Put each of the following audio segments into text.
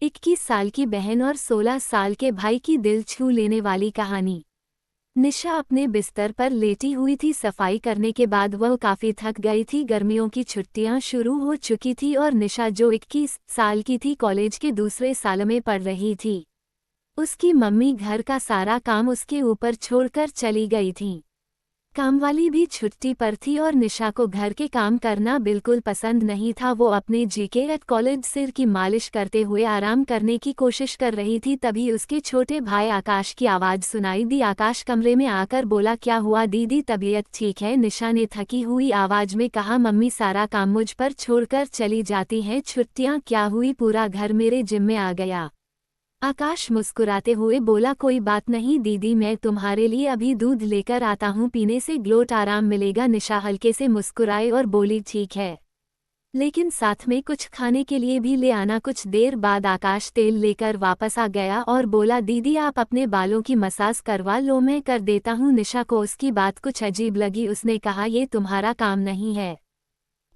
21 साल की बहन और 16 साल के भाई की दिल छू लेने वाली कहानी। निशा अपने बिस्तर पर लेटी हुई थी। सफाई करने के बाद वह काफी थक गई थी। गर्मियों की छुट्टियां शुरू हो चुकी थी और निशा जो 21 साल की थी कॉलेज के दूसरे साल में पढ़ रही थी। उसकी मम्मी घर का सारा काम उसके ऊपर छोड़कर चली गई थी। कामवाली भी छुट्टी पर थी और निशा को घर के काम करना बिल्कुल पसंद नहीं था। वो अपने जीके एट कॉलेज सिर की मालिश करते हुए आराम करने की कोशिश कर रही थी। तभी उसके छोटे भाई आकाश की आवाज़ सुनाई दी। आकाश कमरे में आकर बोला, क्या हुआ दीदी, तबीयत ठीक है? निशा ने थकी हुई आवाज़ में कहा, मम्मी सारा काम मुझ पर छोड़कर चली जाती हैं। छुट्टियाँ क्या हुई, पूरा घर मेरे जिम्मे आ गया। आकाश मुस्कुराते हुए बोला, कोई बात नहीं दीदी, मैं तुम्हारे लिए अभी दूध लेकर आता हूँ, पीने से ग्लोट आराम मिलेगा। निशा हल्के से मुस्कुराई और बोली, ठीक है, लेकिन साथ में कुछ खाने के लिए भी ले आना। कुछ देर बाद आकाश तेल लेकर वापस आ गया और बोला, दीदी आप अपने बालों की मसाज करवा लो, मैं कर देता हूँ। निशा को उसकी बात कुछ अजीब लगी। उसने कहा, ये तुम्हारा काम नहीं है,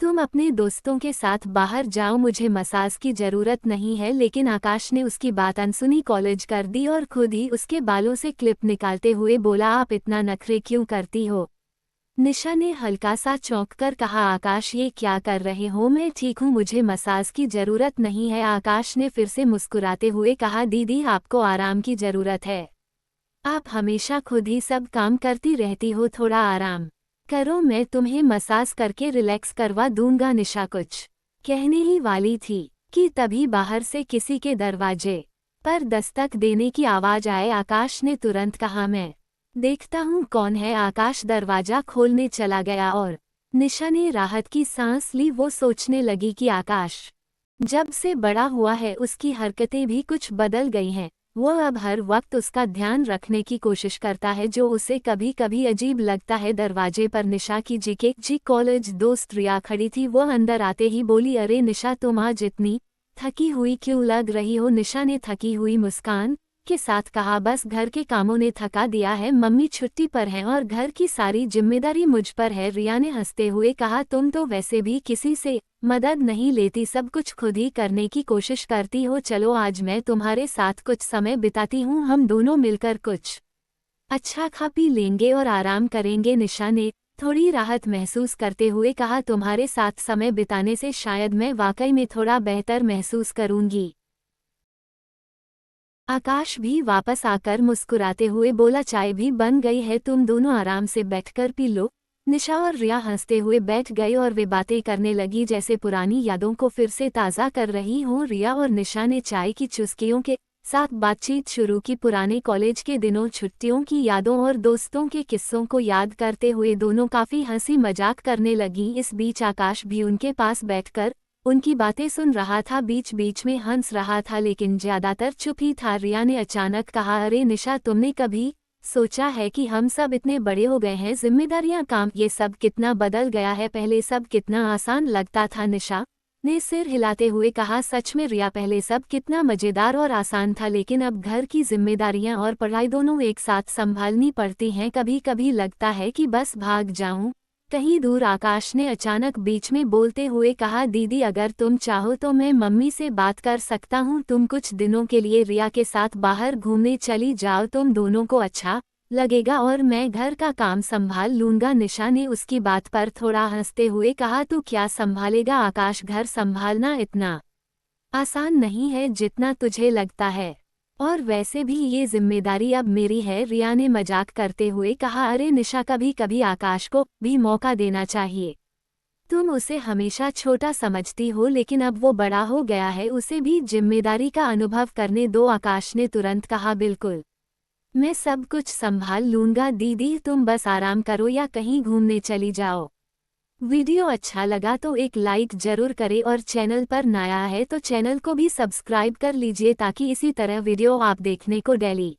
तुम अपने दोस्तों के साथ बाहर जाओ, मुझे मसाज की जरूरत नहीं है। लेकिन आकाश ने उसकी बात अनसुनी कॉलेज कर दी और खुद ही उसके बालों से क्लिप निकालते हुए बोला, आप इतना नखरे क्यों करती हो? निशा ने हल्का सा चौंक कर कहा, आकाश ये क्या कर रहे हो? मैं ठीक हूँ, मुझे मसाज की जरूरत नहीं है। आकाश ने फिर से मुस्कुराते हुए कहा, दीदी आपको आराम की जरूरत है, आप हमेशा खुद ही सब काम करती रहती हो, थोड़ा आराम करो, मैं तुम्हें मसाज करके रिलैक्स करवा दूंगा। निशा कुछ कहने ही वाली थी कि तभी बाहर से किसी के दरवाजे पर दस्तक देने की आवाज आए। आकाश ने तुरंत कहा, मैं देखता हूँ कौन है। आकाश दरवाजा खोलने चला गया और निशा ने राहत की सांस ली। वो सोचने लगी कि आकाश जब से बड़ा हुआ है उसकी हरकतें भी कुछ बदल गई हैं। वो अब हर वक्त उसका ध्यान रखने की कोशिश करता है, जो उसे कभी कभी अजीब लगता है। दरवाजे पर निशा की जी कॉलेज दोस्त रिया खड़ी थी। वो अंदर आते ही बोली, अरे निशा, तुम आज इतनी थकी हुई क्यों लग रही हो? निशा ने थकी हुई मुस्कान के साथ कहा, बस घर के कामों ने थका दिया है, मम्मी छुट्टी पर हैं और घर की सारी जिम्मेदारी मुझ पर है। रिया ने हंसते हुए कहा, तुम तो वैसे भी किसी से मदद नहीं लेती, सब कुछ खुद ही करने की कोशिश करती हो। चलो आज मैं तुम्हारे साथ कुछ समय बिताती हूँ, हम दोनों मिलकर कुछ अच्छा खा पी लेंगे और आराम करेंगे। निशा ने थोड़ी राहत महसूस करते हुए कहा, तुम्हारे साथ समय बिताने से शायद मैं वाकई में थोड़ा बेहतर महसूस करूंगी। आकाश भी वापस आकर मुस्कुराते हुए बोला, चाय भी बन गई है, तुम दोनों आराम से बैठकर पी लो। निशा और रिया हंसते हुए बैठ गए और वे बातें करने लगी जैसे पुरानी यादों को फिर से ताज़ा कर रही हों। रिया और निशा ने चाय की चुस्कियों के साथ बातचीत शुरू की। पुराने कॉलेज के दिनों, छुट्टियों की यादों और दोस्तों के किस्सों को याद करते हुए दोनों काफ़ी हंसी मजाक करने लगी। इस बीच आकाश भी उनके पास बैठकर उनकी बातें सुन रहा था, बीच बीच में हंस रहा था, लेकिन ज्यादातर चुप ही था। रिया ने अचानक कहा, अरे निशा, तुमने कभी सोचा है कि हम सब इतने बड़े हो गए हैं, जिम्मेदारियां, काम, ये सब कितना बदल गया है? पहले सब कितना आसान लगता था। निशा ने सिर हिलाते हुए कहा, सच में रिया, पहले सब कितना मजेदार और आसान था, लेकिन अब घर की जिम्मेदारियां और पढ़ाई दोनों एक साथ संभालनी पड़ती हैं। कभी कभी लगता है कि बस भाग जाऊं कहीं दूर। आकाश ने अचानक बीच में बोलते हुए कहा, दीदी अगर तुम चाहो तो मैं मम्मी से बात कर सकता हूँ, तुम कुछ दिनों के लिए रिया के साथ बाहर घूमने चली जाओ, तुम दोनों को अच्छा लगेगा और मैं घर का काम संभाल लूंगा। निशा ने उसकी बात पर थोड़ा हंसते हुए कहा, तू क्या संभालेगा आकाश? घर संभालना इतना आसान नहीं है जितना तुझे लगता है, और वैसे भी ये जिम्मेदारी अब मेरी है। रिया ने मजाक करते हुए कहा, अरे निशा, कभी कभी आकाश को भी मौका देना चाहिए, तुम उसे हमेशा छोटा समझती हो, लेकिन अब वो बड़ा हो गया है, उसे भी जिम्मेदारी का अनुभव करने दो। आकाश ने तुरंत कहा, बिल्कुल, मैं सब कुछ संभाल लूंगा दीदी, तुम बस आराम करो या कहीं घूमने चली जाओ। वीडियो अच्छा लगा तो एक लाइक जरूर करें और चैनल पर नया है तो चैनल को भी सब्सक्राइब कर लीजिए ताकि इसी तरह वीडियो आप देखने को डेली